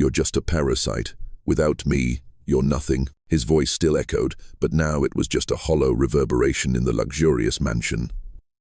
You're just a parasite. Without me, you're nothing." His voice still echoed, but now it was just a hollow reverberation in the luxurious mansion.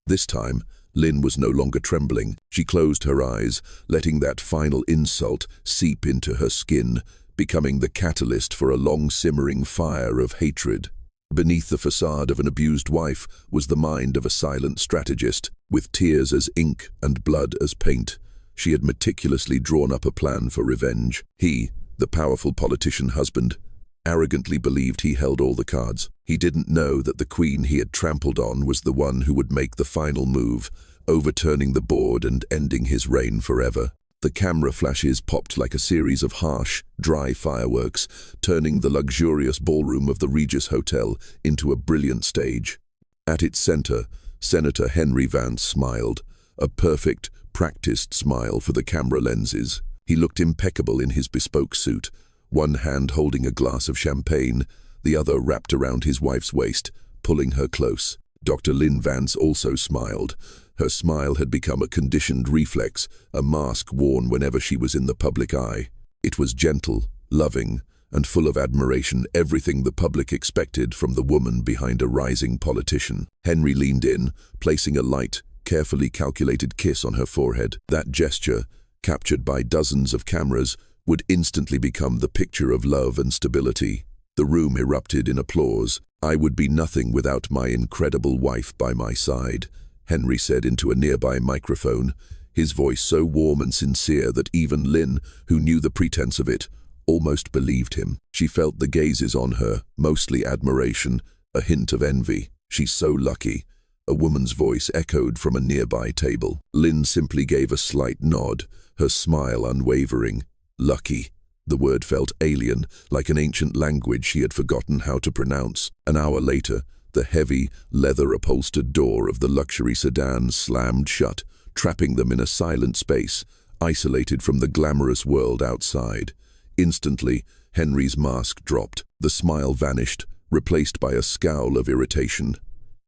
This time, Lynn was no longer trembling. She closed her eyes, letting that final insult seep into her skin, becoming the catalyst for a long-simmering fire of hatred. Beneath the facade of an abused wife was the mind of a silent strategist, with tears as ink and blood as paint. She had meticulously drawn up a plan for revenge. He, the powerful politician husband, arrogantly believed he held all the cards. He didn't know that the queen he had trampled on was the one who would make the final move, overturning the board and ending his reign forever. The camera flashes popped like a series of harsh, dry fireworks, turning the luxurious ballroom of the Regis Hotel into a brilliant stage. At its center, Senator Henry Vance smiled, a perfect, practiced smile for the camera lenses. He looked impeccable in his bespoke suit, one hand holding a glass of champagne, the other wrapped around his wife's waist, pulling her close. Dr. Lynn Vance also smiled. Her smile had become a conditioned reflex, a mask worn whenever she was in the public eye. It was gentle, loving, and full of admiration, everything the public expected from the woman behind a rising politician. Henry leaned in, placing a light, carefully calculated kiss on her forehead. That gesture, captured by dozens of cameras, would instantly become the picture of love and stability. The room erupted in applause. "I would be nothing without my incredible wife by my side," Henry said into a nearby microphone, his voice so warm and sincere that even Lynn, who knew the pretense of it, almost believed him. She felt the gazes on her, mostly admiration, a hint of envy. "She's so lucky," a woman's voice echoed from a nearby table. Lynn simply gave a slight nod, her smile unwavering. Lucky. The word felt alien, like an ancient language she had forgotten how to pronounce. An hour later, the heavy, leather-upholstered door of the luxury sedan slammed shut, trapping them in a silent space, isolated from the glamorous world outside. Instantly, Henry's mask dropped. The smile vanished, replaced by a scowl of irritation.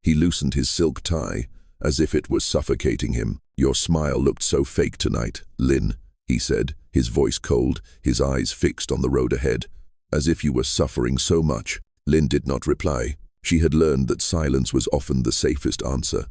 He loosened his silk tie, as if it was suffocating him. "Your smile looked so fake tonight, Lynn," he said, his voice cold, his eyes fixed on the road ahead. "As if you were suffering so much." Lynn did not reply. She had learned that silence was often the safest answer.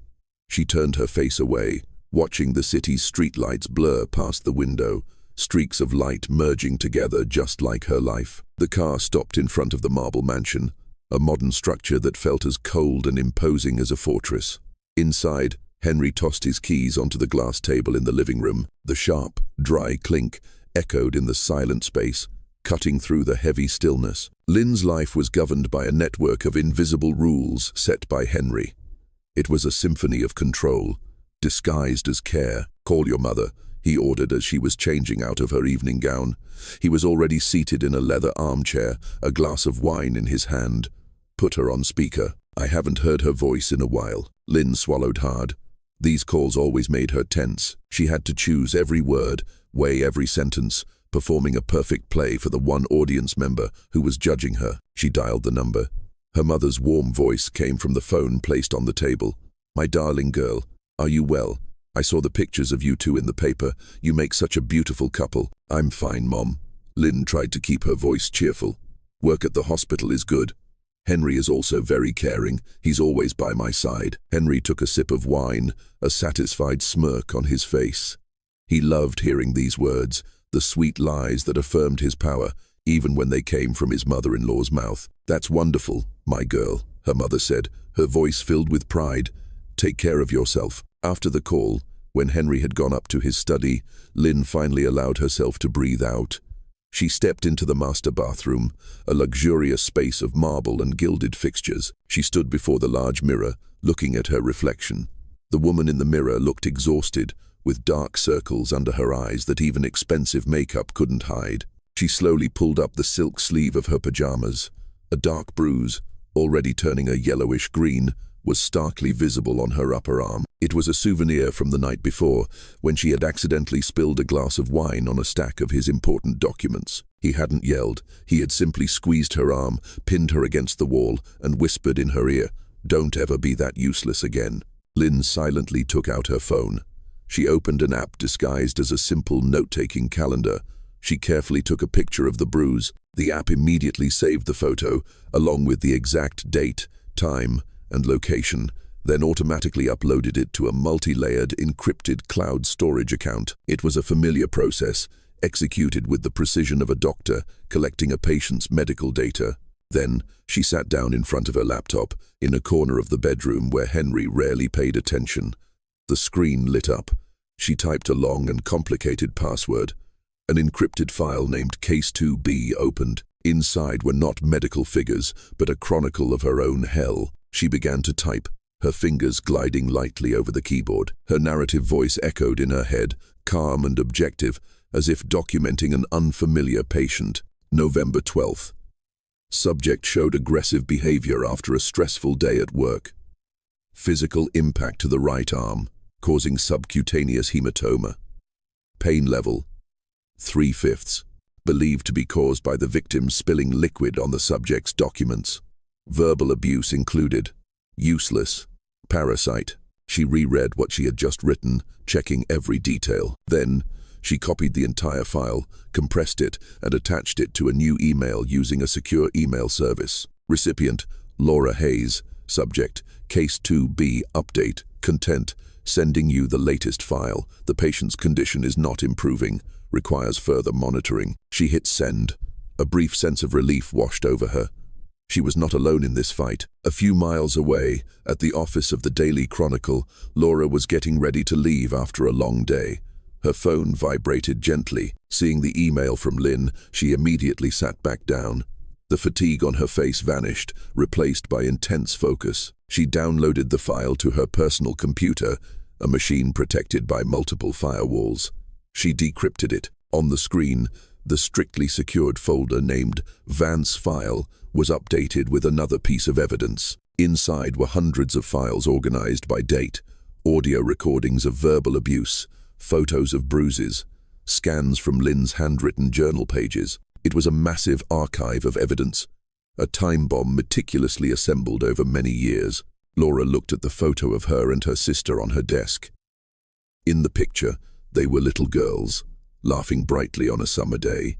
She turned her face away, watching the city's streetlights blur past the window, streaks of light merging together just like her life. The car stopped in front of the marble mansion, a modern structure that felt as cold and imposing as a fortress. Inside, Henry tossed his keys onto the glass table in the living room. The sharp, dry clink echoed in the silent space, cutting through the heavy stillness. Lynn's life was governed by a network of invisible rules set by Henry. It was a symphony of control, disguised as care. "Call your mother," he ordered as she was changing out of her evening gown. He was already seated in a leather armchair, a glass of wine in his hand. "Put her on speaker." "I haven't heard her voice in a while." Lynn swallowed hard. These calls always made her tense. She had to choose every word, weigh every sentence, performing a perfect play for the one audience member who was judging her. She dialed the number. Her mother's warm voice came from the phone placed on the table. "My darling girl, are you well? I saw the pictures of you two in the paper. You make such a beautiful couple." "I'm fine, Mom." Lynn tried to keep her voice cheerful. "Work at the hospital is good. Henry is also very caring. He's always by my side." Henry took a sip of wine, a satisfied smirk on his face. He loved hearing these words, the sweet lies that affirmed his power, even when they came from his mother-in-law's mouth. "That's wonderful, my girl," her mother said, her voice filled with pride. "Take care of yourself." After the call, when Henry had gone up to his study, Lynn finally allowed herself to breathe out. She stepped into the master bathroom, a luxurious space of marble and gilded fixtures. She stood before the large mirror, looking at her reflection. The woman in the mirror looked exhausted, with dark circles under her eyes that even expensive makeup couldn't hide. She slowly pulled up the silk sleeve of her pajamas. A dark bruise, already turning a yellowish green, was starkly visible on her upper arm. It was a souvenir from the night before, when she had accidentally spilled a glass of wine on a stack of his important documents. He hadn't yelled. He had simply squeezed her arm, pinned her against the wall, and whispered in her ear, "Don't ever be that useless again." Lynn silently took out her phone. She opened an app disguised as a simple note-taking calendar, She carefully took a picture of the bruise. The app immediately saved the photo, along with the exact date, time, and location, then automatically uploaded it to a multi-layered encrypted cloud storage account. It was a familiar process, executed with the precision of a doctor collecting a patient's medical data. Then, she sat down in front of her laptop, in a corner of the bedroom where Henry rarely paid attention. The screen lit up. She typed a long and complicated password. An encrypted file named Case 2B opened. Inside were not medical figures, but a chronicle of her own hell. She began to type, her fingers gliding lightly over the keyboard. Her narrative voice echoed in her head, calm and objective, as if documenting an unfamiliar patient. November 12th. Subject showed aggressive behavior after a stressful day at work. Physical impact to the right arm, causing subcutaneous hematoma. Pain level, 3/5, believed to be caused by the victim spilling liquid on the subject's documents. Verbal abuse included. Useless. Parasite. She reread what she had just written, checking every detail. Then, she copied the entire file, compressed it, and attached it to a new email using a secure email service. Recipient, Laura Hayes. Subject, Case 2B update. Content, sending you the latest file. The patient's condition is not improving, requires further monitoring. She hit send. A brief sense of relief washed over her. She was not alone in this fight. A few miles away, at the office of the Daily Chronicle, Laura was getting ready to leave after a long day. Her phone vibrated gently. Seeing the email from Lynn, she immediately sat back down. The fatigue on her face vanished, replaced by intense focus. She downloaded the file to her personal computer, a machine protected by multiple firewalls. She decrypted it. On the screen, the strictly secured folder named Vance File was updated with another piece of evidence. Inside were hundreds of files organized by date, audio recordings of verbal abuse, photos of bruises, scans from Lynn's handwritten journal pages. It was a massive archive of evidence, a time bomb meticulously assembled over many years. Laura looked at the photo of her and her sister on her desk. In the picture, they were little girls, laughing brightly on a summer day.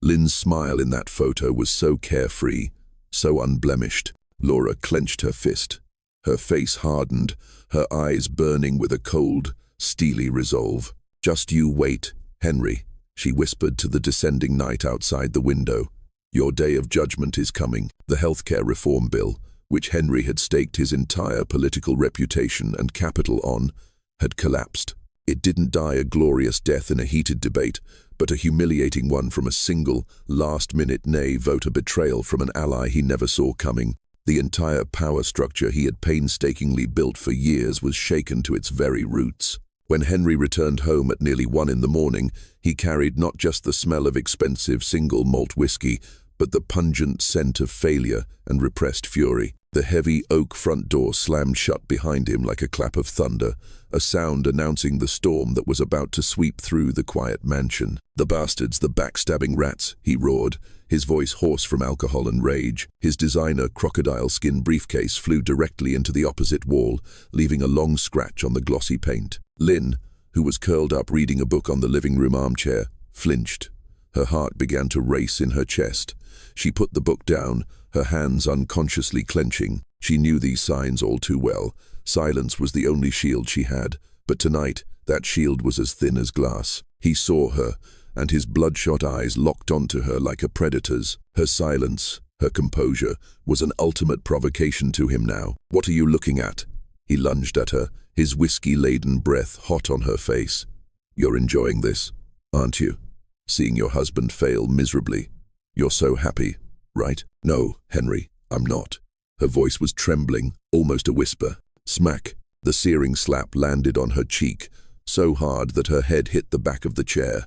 Lynn's smile in that photo was so carefree, so unblemished. Laura clenched her fist. Her face hardened, her eyes burning with a cold, steely resolve. "Just you wait, Henry," she whispered to the descending night outside the window. "Your day of judgment is coming." The healthcare reform bill, which Henry had staked his entire political reputation and capital on, had collapsed. It didn't die a glorious death in a heated debate, but a humiliating one from a single, last-minute nay voter betrayal from an ally he never saw coming. The entire power structure he had painstakingly built for years was shaken to its very roots. When Henry returned home at nearly 1 in the morning, he carried not just the smell of expensive single malt whiskey, but the pungent scent of failure and repressed fury. The heavy oak front door slammed shut behind him like a clap of thunder, a sound announcing the storm that was about to sweep through the quiet mansion. "The bastards, the backstabbing rats," he roared, his voice hoarse from alcohol and rage. His designer crocodile skin briefcase flew directly into the opposite wall, leaving a long scratch on the glossy paint. Lynn, who was curled up reading a book on the living room armchair, flinched. Her heart began to race in her chest. She put the book down, her hands unconsciously clenching. She knew these signs all too well. Silence was the only shield she had, but tonight that shield was as thin as glass. He saw her, and his bloodshot eyes locked onto her like a predator's. Her silence, her composure, was an ultimate provocation to him now. "What are you looking at?" He lunged at her, his whiskey-laden breath hot on her face. "You're enjoying this, aren't you? Seeing your husband fail miserably. You're so happy, right?" "No, Henry, I'm not." Her voice was trembling, almost a whisper. Smack! The searing slap landed on her cheek, so hard that her head hit the back of the chair.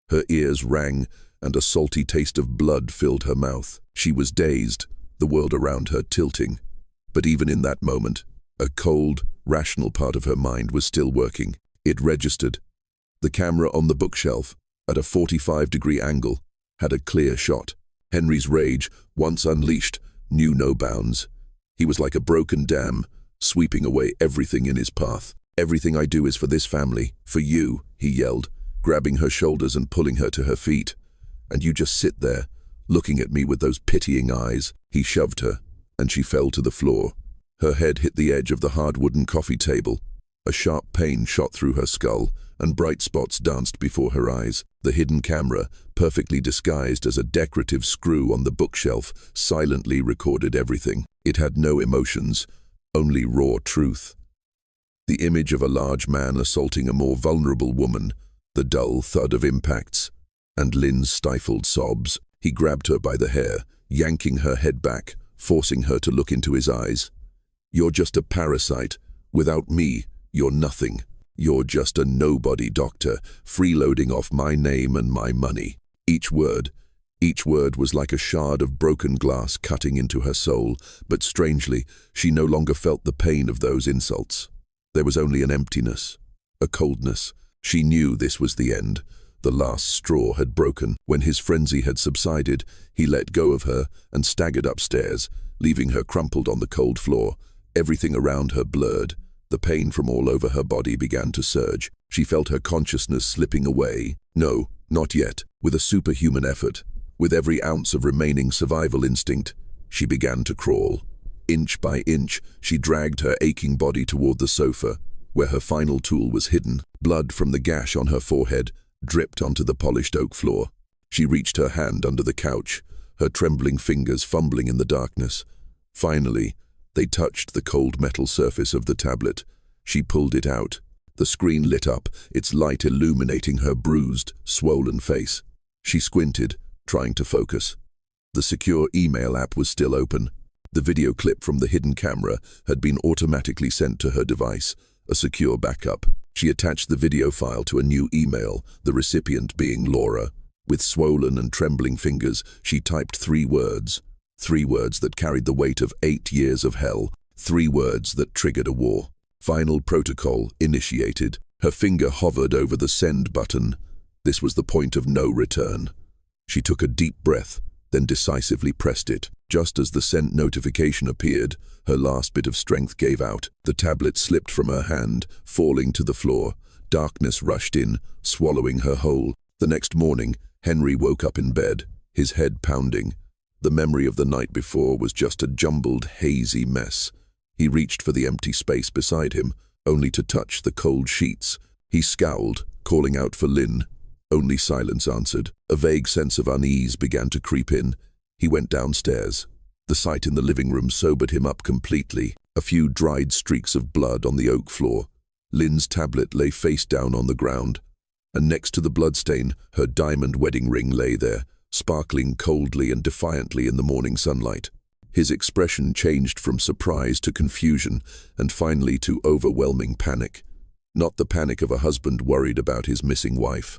Her ears rang, and a salty taste of blood filled her mouth. She was dazed, the world around her tilting. But even in that moment, a cold, rational part of her mind was still working. It registered. The camera on the bookshelf, at a 45-degree angle, had a clear shot. Henry's rage, once unleashed, knew no bounds. He was like a broken dam, sweeping away everything in his path. "Everything I do is for this family, for you," he yelled, grabbing her shoulders and pulling her to her feet. And you just sit there, looking at me with those pitying eyes." He shoved her, and she fell to the floor. Her head hit the edge of the hard wooden coffee table. A sharp pain shot through her skull, and bright spots danced before her eyes. The hidden camera, perfectly disguised as a decorative screw on the bookshelf, silently recorded everything. It had no emotions, only raw truth. The image of a large man assaulting a more vulnerable woman, the dull thud of impacts, and Lynn's stifled sobs. He grabbed her by the hair, yanking her head back, forcing her to look into his eyes. "You're just a parasite. Without me, you're nothing. You're just a nobody, doctor, freeloading off my name and my money." Each word was like a shard of broken glass cutting into her soul, but strangely, she no longer felt the pain of those insults. There was only an emptiness, a coldness. She knew this was the end. The last straw had broken. When his frenzy had subsided, he let go of her and staggered upstairs, leaving her crumpled on the cold floor, everything around her blurred. The pain from all over her body began to surge. She felt her consciousness slipping away. No, not yet. With a superhuman effort, with every ounce of remaining survival instinct, she began to crawl. Inch by inch, she dragged her aching body toward the sofa, where her final tool was hidden. Blood from the gash on her forehead dripped onto the polished oak floor. She reached her hand under the couch, her trembling fingers fumbling in the darkness. Finally, they touched the cold metal surface of the tablet. She pulled it out. The screen lit up, its light illuminating her bruised, swollen face. She squinted, trying to focus. The secure email app was still open. The video clip from the hidden camera had been automatically sent to her device, a secure backup. She attached the video file to a new email, the recipient being Laura. With swollen and trembling fingers, she typed 3 words. 3 words that carried the weight of 8 years of hell. 3 words that triggered a war. Final protocol initiated. Her finger hovered over the send button. This was the point of no return. She took a deep breath, then decisively pressed it. Just as the sent notification appeared, her last bit of strength gave out. The tablet slipped from her hand, falling to the floor. Darkness rushed in, swallowing her whole. The next morning, Henry woke up in bed, his head pounding. The memory of the night before was just a jumbled, hazy mess. He reached for the empty space beside him, only to touch the cold sheets. He scowled, calling out for Lynn. Only silence answered. A vague sense of unease began to creep in. He went downstairs. The sight in the living room sobered him up completely. A few dried streaks of blood on the oak floor. Lynn's tablet lay face down on the ground, and next to the bloodstain, her diamond wedding ring lay there, sparkling coldly and defiantly in the morning sunlight. His expression changed from surprise to confusion, and finally to overwhelming panic. Not the panic of a husband worried about his missing wife,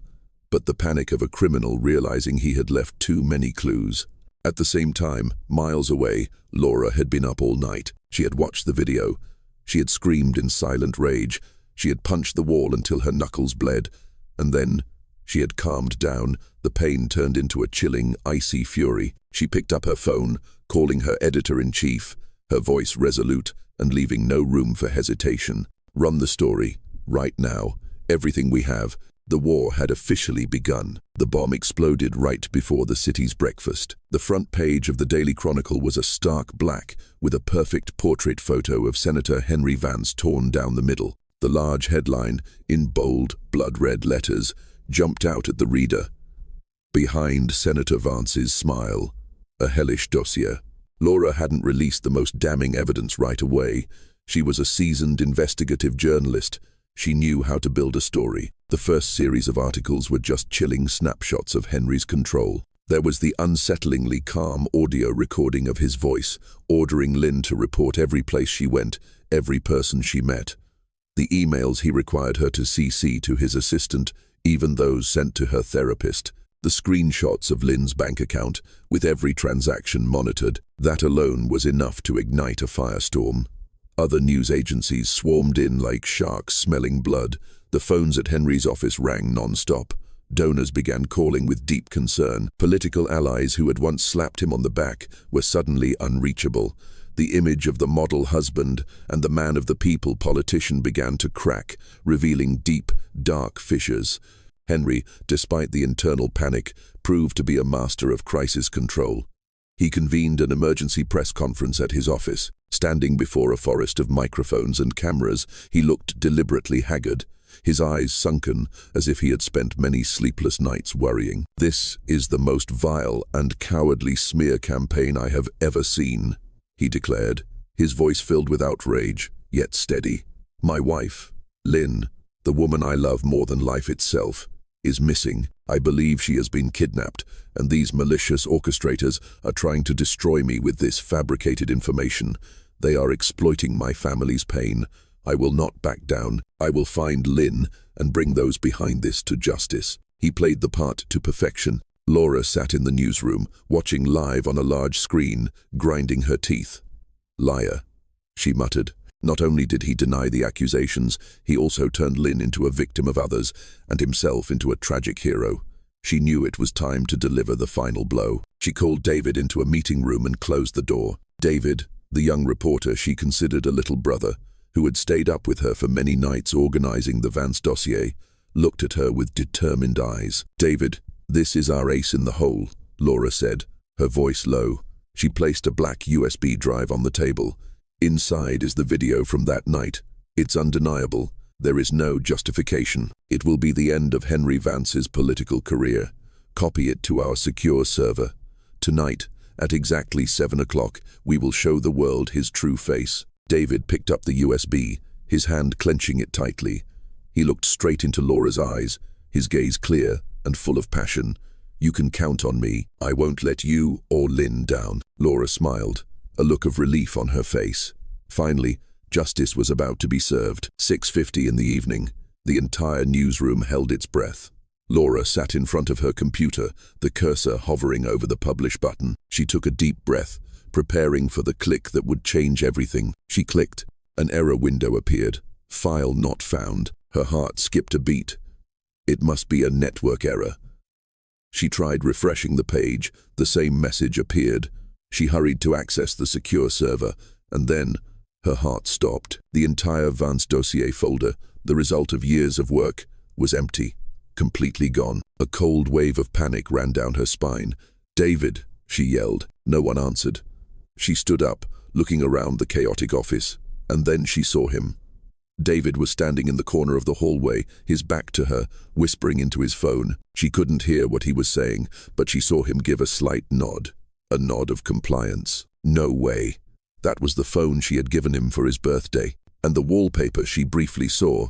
but the panic of a criminal realizing he had left too many clues. At the same time, miles away, Laura had been up all night. She had watched the video. She had screamed in silent rage. She had punched the wall until her knuckles bled. And then, she had calmed down. The pain turned into a chilling, icy fury. She picked up her phone, calling her editor-in-chief, her voice resolute and leaving no room for hesitation. "Run the story, right now. Everything we have." The war had officially begun. The bomb exploded right before the city's breakfast. The front page of the Daily Chronicle was a stark black, with a perfect portrait photo of Senator Henry Vance torn down the middle. The large headline, in bold, blood-red letters, jumped out at the reader. "Behind Senator Vance's smile, a hellish dossier." Laura hadn't released the most damning evidence right away. She was a seasoned investigative journalist. She knew how to build a story. The first series of articles were just chilling snapshots of Henry's control. There was the unsettlingly calm audio recording of his voice, ordering Lynn to report every place she went, every person she met. The emails he required her to CC to his assistant, even those sent to her therapist. The screenshots of Lynn's bank account, with every transaction monitored. That alone was enough to ignite a firestorm. Other news agencies swarmed in like sharks smelling blood. The phones at Henry's office rang non-stop. Donors began calling with deep concern. Political allies who had once slapped him on the back were suddenly unreachable. The image of the model husband and the man of the people politician began to crack, revealing deep, dark fissures. Henry, despite the internal panic, proved to be a master of crisis control. He convened an emergency press conference at his office. Standing before a forest of microphones and cameras, he looked deliberately haggard, his eyes sunken as if he had spent many sleepless nights worrying. "This is the most vile and cowardly smear campaign I have ever seen," he declared, his voice filled with outrage, yet steady. "My wife, Lynn, the woman I love more than life itself, is missing. I believe she has been kidnapped, and these malicious orchestrators are trying to destroy me with this fabricated information. They are exploiting my family's pain. I will not back down. I will find Lynn and bring those behind this to justice." He played the part to perfection. Laura sat in the newsroom, watching live on a large screen, grinding her teeth. "Liar," she muttered. Not only did he deny the accusations, he also turned Lynn into a victim of others and himself into a tragic hero. She knew it was time to deliver the final blow. She called David into a meeting room and closed the door. David, the young reporter she considered a little brother, who had stayed up with her for many nights organizing the Vance dossier, looked at her with determined eyes. "David, this is our ace in the hole," Laura said, her voice low. She placed a black USB drive on the table. "Inside is the video from that night. It's undeniable. There is no justification. It will be the end of Henry Vance's political career. Copy it to our secure server. Tonight, at exactly 7 o'clock, we will show the world his true face." David picked up the USB, his hand clenching it tightly. He looked straight into Laura's eyes, his gaze clear and full of passion. "You can count on me. I won't let you or Lynn down." Laura smiled, a look of relief on her face. Finally, justice was about to be served. 6:50 in the evening. The entire newsroom held its breath. Laura sat in front of her computer, the cursor hovering over the publish button. She took a deep breath, preparing for the click that would change everything. She clicked. An error window appeared. "File not found." Her heart skipped a beat. It must be a network error. She tried refreshing the page. The same message appeared. She hurried to access the secure server, and then her heart stopped. The entire Vance dossier folder, the result of years of work, was empty, completely gone. A cold wave of panic ran down her spine. "David," she yelled. No one answered. She stood up, looking around the chaotic office, and then she saw him. David was standing in the corner of the hallway, his back to her, whispering into his phone. She couldn't hear what he was saying, but she saw him give a slight nod, a nod of compliance. No way. That was the phone she had given him for his birthday, and the wallpaper she briefly saw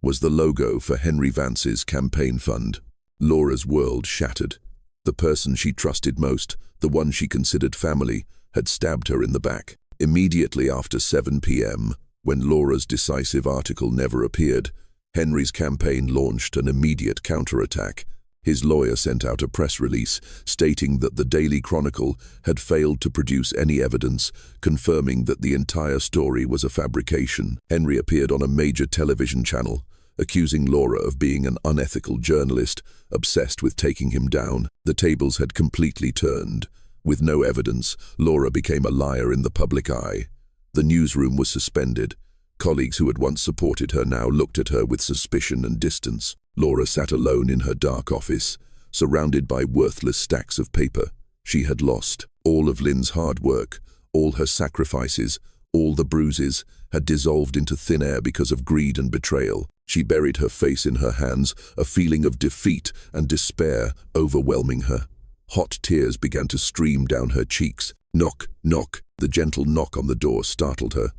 was the logo for Henry Vance's campaign fund. Laura's world shattered. The person she trusted most, the one she considered family, had stabbed her in the back. Immediately after 7 p.m., when Laura's decisive article never appeared, Henry's campaign launched an immediate counterattack. His lawyer sent out a press release stating that the Daily Chronicle had failed to produce any evidence, confirming that the entire story was a fabrication. Henry appeared on a major television channel, accusing Laura of being an unethical journalist, obsessed with taking him down. The tables had completely turned. With no evidence, Laura became a liar in the public eye. The newsroom was suspended. Colleagues who had once supported her now looked at her with suspicion and distance. Laura sat alone in her dark office, surrounded by worthless stacks of paper. She had lost. All of Lynn's hard work, all her sacrifices, all the bruises, had dissolved into thin air because of greed and betrayal. She buried her face in her hands, a feeling of defeat and despair overwhelming her. Hot tears began to stream down her cheeks. Knock, knock. The gentle knock on the door startled her.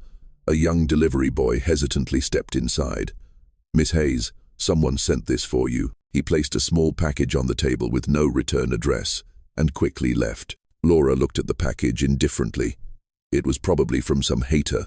A young delivery boy hesitantly stepped inside. "Miss Hayes, someone sent this for you." He placed a small package on the table with no return address and quickly left. Laura looked at the package indifferently. It was probably from some hater,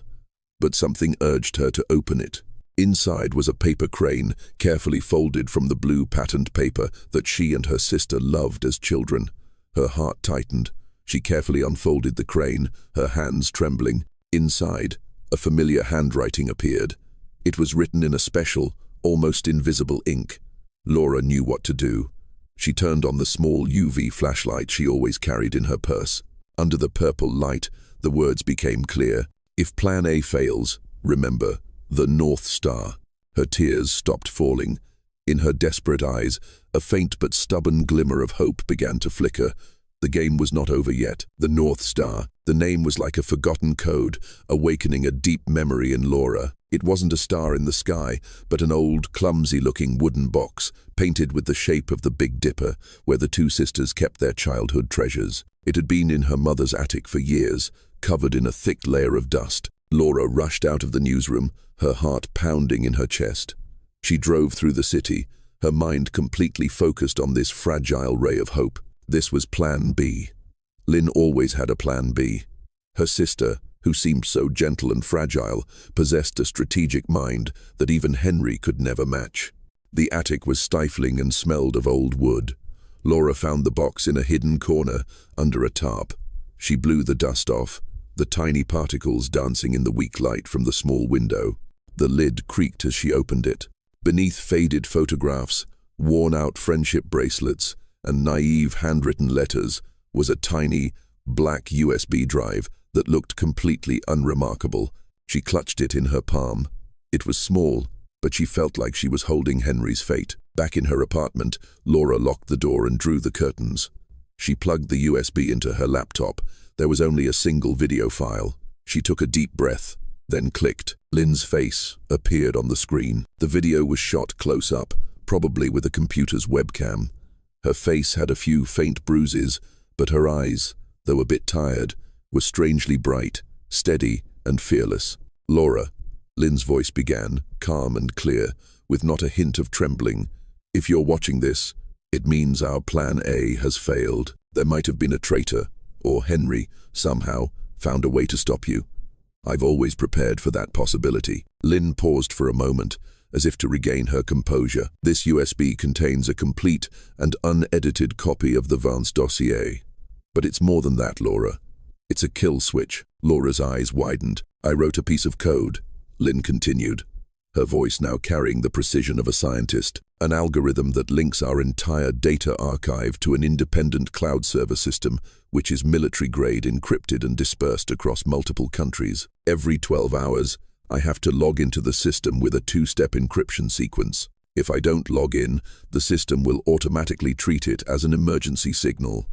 but something urged her to open it. Inside was a paper crane, carefully folded from the blue patterned paper that she and her sister loved as children. Her heart tightened. She carefully unfolded the crane, her hands trembling. Inside, a familiar handwriting appeared. It was written in a special, almost invisible ink. Laura knew what to do. She turned on the small UV flashlight she always carried in her purse. Under the purple light, the words became clear. "If Plan A fails, remember the North Star." Her tears stopped falling. In her desperate eyes, a faint but stubborn glimmer of hope began to flicker. The game was not over yet. The North Star. The name was like a forgotten code, awakening a deep memory in Laura. It wasn't a star in the sky, but an old, clumsy-looking wooden box, painted with the shape of the Big Dipper, where the two sisters kept their childhood treasures. It had been in her mother's attic for years, covered in a thick layer of dust. Laura rushed out of the newsroom, her heart pounding in her chest. She drove through the city, her mind completely focused on this fragile ray of hope. This was Plan B. Lynn always had a Plan B. Her sister, who seemed so gentle and fragile, possessed a strategic mind that even Henry could never match. The attic was stifling and smelled of old wood. Laura found the box in a hidden corner, under a tarp. She blew the dust off, the tiny particles dancing in the weak light from the small window. The lid creaked as she opened it. Beneath faded photographs, worn-out friendship bracelets, and naive handwritten letters was a tiny, black USB drive that looked completely unremarkable. She clutched it in her palm. It was small, but she felt like she was holding Henry's fate. Back in her apartment, Laura locked the door and drew the curtains. She plugged the USB into her laptop. There was only a single video file. She took a deep breath, then clicked. Lynn's face appeared on the screen. The video was shot close up, probably with a computer's webcam. Her face had a few faint bruises, but her eyes, though a bit tired, were strangely bright, steady, and fearless. "Laura," Lynn's voice began, calm and clear, with not a hint of trembling. "If you're watching this, it means our Plan A has failed. There might have been a traitor, or Henry, somehow, found a way to stop you. I've always prepared for that possibility." Lynn paused for a moment, as if to regain her composure. "This USB contains a complete and unedited copy of the Vance dossier. But it's more than that, Laura. It's a kill switch." Laura's eyes widened. "I wrote a piece of code," Lynn continued, her voice now carrying the precision of a scientist. "An algorithm that links our entire data archive to an independent cloud server system, which is military-grade, encrypted and dispersed across multiple countries. Every 12 hours, I have to log into the system with a two-step encryption sequence. If I don't log in, the system will automatically treat it as an emergency signal.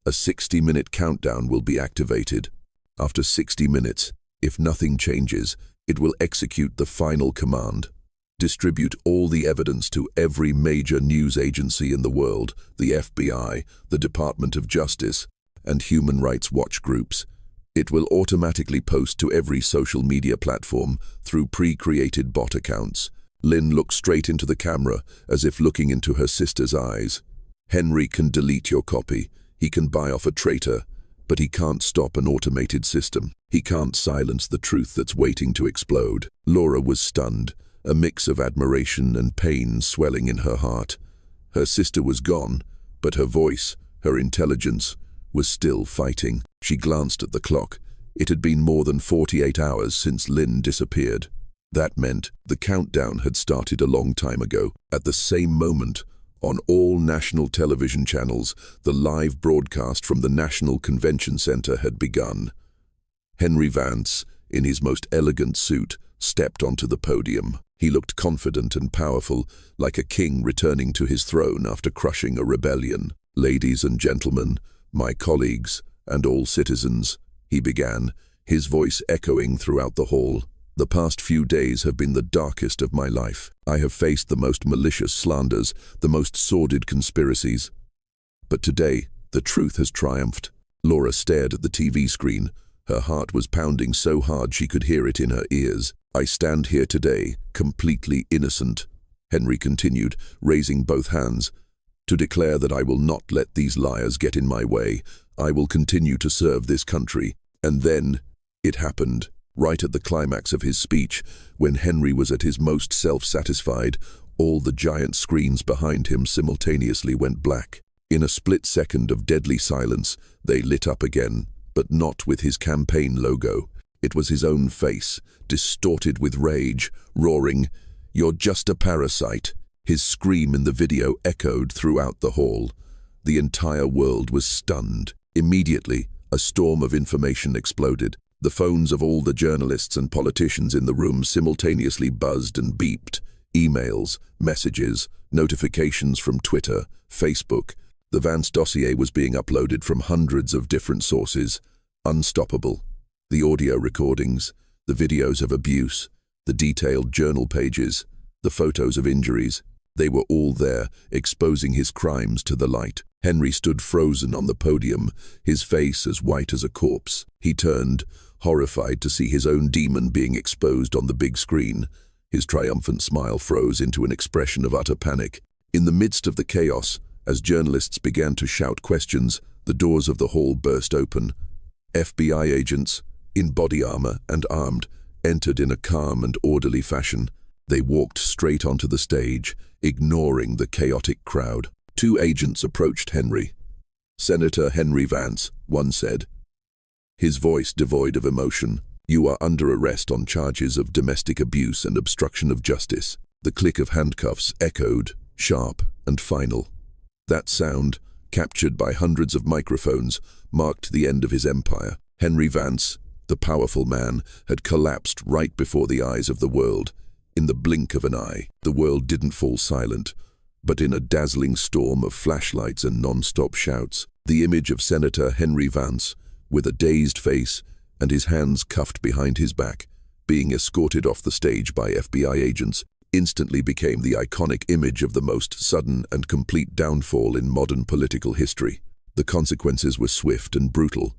A 60-minute countdown will be activated. After 60 minutes, if nothing changes, it will execute the final command. Distribute all the evidence to every major news agency in the world, the FBI, the Department of Justice, and Human Rights Watch groups. It will automatically post to every social media platform through pre-created bot accounts." Lynn looked straight into the camera, as if looking into her sister's eyes. "Henry can delete your copy. He can buy off a traitor, but he can't stop an automated system. He can't silence the truth that's waiting to explode." Laura was stunned, a mix of admiration and pain swelling in her heart. Her sister was gone, but her voice, her intelligence, was still fighting. She glanced at the clock. It had been more than 48 hours since Lynn disappeared. That meant the countdown had started a long time ago. At the same moment, on all national television channels, the live broadcast from the National Convention Center had begun. Henry Vance, in his most elegant suit, stepped onto the podium. He looked confident and powerful, like a king returning to his throne after crushing a rebellion. "Ladies and gentlemen, my colleagues, and all citizens," he began, his voice echoing throughout the hall. "The past few days have been the darkest of my life. I have faced the most malicious slanders, the most sordid conspiracies. But today, the truth has triumphed." Laura stared at the TV screen. Her heart was pounding so hard she could hear it in her ears. "I stand here today, completely innocent," Henry continued, raising both hands, "to declare that I will not let these liars get in my way. I will continue to serve this country." And then it happened. Right at the climax of his speech, when Henry was at his most self-satisfied, all the giant screens behind him simultaneously went black. In a split second of deadly silence, they lit up again, but not with his campaign logo. It was his own face, distorted with rage, roaring, "You're just a parasite." His scream in the video echoed throughout the hall. The entire world was stunned. Immediately, a storm of information exploded. The phones of all the journalists and politicians in the room simultaneously buzzed and beeped. Emails, messages, notifications from Twitter, Facebook. The Vance dossier was being uploaded from hundreds of different sources. Unstoppable. The audio recordings, the videos of abuse, the detailed journal pages, the photos of injuries. They were all there, exposing his crimes to the light. Henry stood frozen on the podium, his face as white as a corpse. He turned, horrified to see his own demon being exposed on the big screen. His triumphant smile froze into an expression of utter panic. In the midst of the chaos, as journalists began to shout questions, the doors of the hall burst open. FBI agents, in body armor and armed, entered in a calm and orderly fashion. They walked straight onto the stage, ignoring the chaotic crowd. Two agents approached Henry. "Senator Henry Vance," one said, his voice devoid of emotion. "You are under arrest on charges of domestic abuse and obstruction of justice." The click of handcuffs echoed, sharp and final. That sound, captured by hundreds of microphones, marked the end of his empire. Henry Vance, the powerful man, had collapsed right before the eyes of the world. In the blink of an eye, the world didn't fall silent, but in a dazzling storm of flashlights and non-stop shouts, the image of Senator Henry Vance, with a dazed face and his hands cuffed behind his back, being escorted off the stage by FBI agents, instantly became the iconic image of the most sudden and complete downfall in modern political history. The consequences were swift and brutal.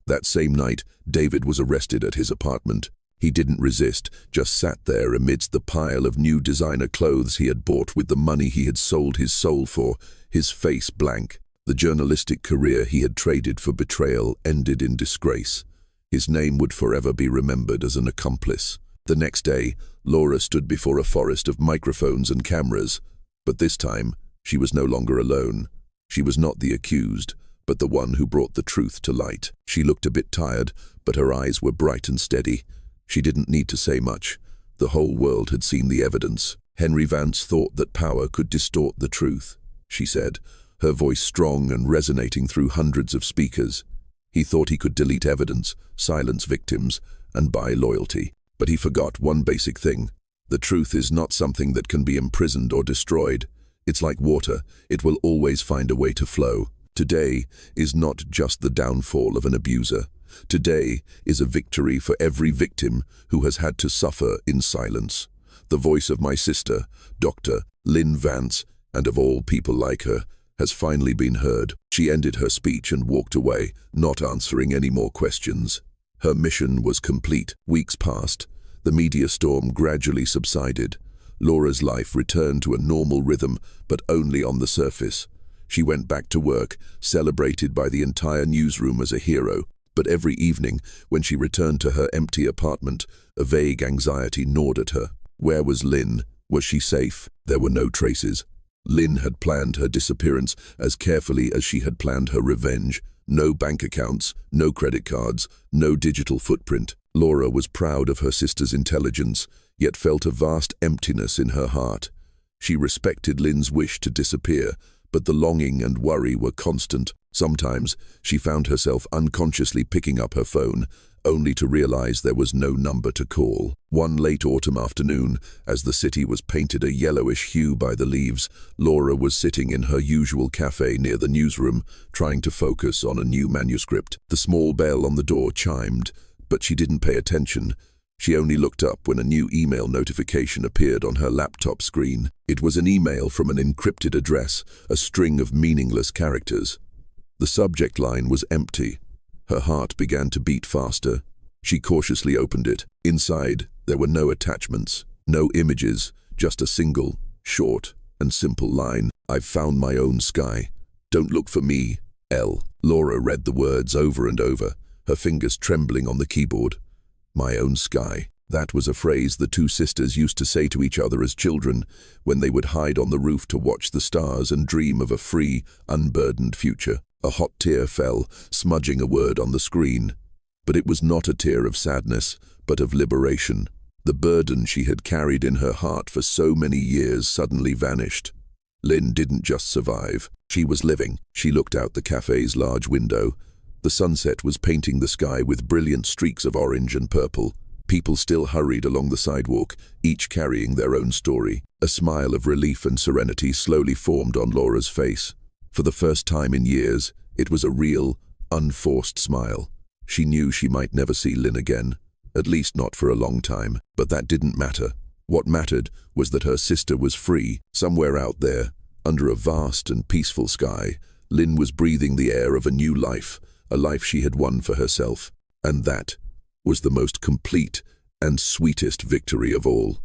That same night, David was arrested at his apartment. He didn't resist, just sat there amidst the pile of new designer clothes he had bought with the money he had sold his soul for, his face blank. The journalistic career he had traded for betrayal ended in disgrace. His name would forever be remembered as an accomplice. The next day, Laura stood before a forest of microphones and cameras. But this time, she was no longer alone. She was not the accused, but the one who brought the truth to light. She looked a bit tired, but her eyes were bright and steady. She didn't need to say much. The whole world had seen the evidence. "Henry Vance thought that power could distort the truth," she said, her voice strong and resonating through hundreds of speakers. "He thought he could delete evidence, silence victims, and buy loyalty. But he forgot one basic thing. The truth is not something that can be imprisoned or destroyed. It's like water. It will always find a way to flow. Today is not just the downfall of an abuser. Today is a victory for every victim who has had to suffer in silence. The voice of my sister, Dr. Lynn Vance, and of all people like her, has finally been heard." She ended her speech and walked away, not answering any more questions. Her mission was complete. Weeks passed. The media storm gradually subsided. Laura's life returned to a normal rhythm, but only on the surface. She went back to work, celebrated by the entire newsroom as a hero. But every evening, when she returned to her empty apartment, a vague anxiety gnawed at her. Where was Lynn? Was she safe? There were no traces. Lynn had planned her disappearance as carefully as she had planned her revenge. No bank accounts, no credit cards, no digital footprint. Laura was proud of her sister's intelligence, yet felt a vast emptiness in her heart. She respected Lynn's wish to disappear, but the longing and worry were constant. Sometimes she found herself unconsciously picking up her phone, only to realize there was no number to call. One late autumn afternoon, as the city was painted a yellowish hue by the leaves, Laura was sitting in her usual cafe near the newsroom, trying to focus on a new manuscript. The small bell on the door chimed, but she didn't pay attention. She only looked up when a new email notification appeared on her laptop screen. It was an email from an encrypted address, a string of meaningless characters. The subject line was empty. Her heart began to beat faster. She cautiously opened it. Inside, there were no attachments, no images, just a single, short, and simple line. "I've found my own sky. Don't look for me, L." Laura read the words over and over, her fingers trembling on the keyboard. My own sky. That was a phrase the two sisters used to say to each other as children, when they would hide on the roof to watch the stars and dream of a free, unburdened future. A hot tear fell, smudging a word on the screen. But it was not a tear of sadness, but of liberation. The burden she had carried in her heart for so many years suddenly vanished. Lynn didn't just survive. She was living. She looked out the cafe's large window. The sunset was painting the sky with brilliant streaks of orange and purple. People still hurried along the sidewalk, each carrying their own story. A smile of relief and serenity slowly formed on Laura's face. For the first time in years, it was a real, unforced smile. She knew she might never see Lynn again, at least not for a long time, but that didn't matter. What mattered was that her sister was free. Somewhere out there, under a vast and peaceful sky, Lynn was breathing the air of a new life, a life she had won for herself. And that was the most complete and sweetest victory of all.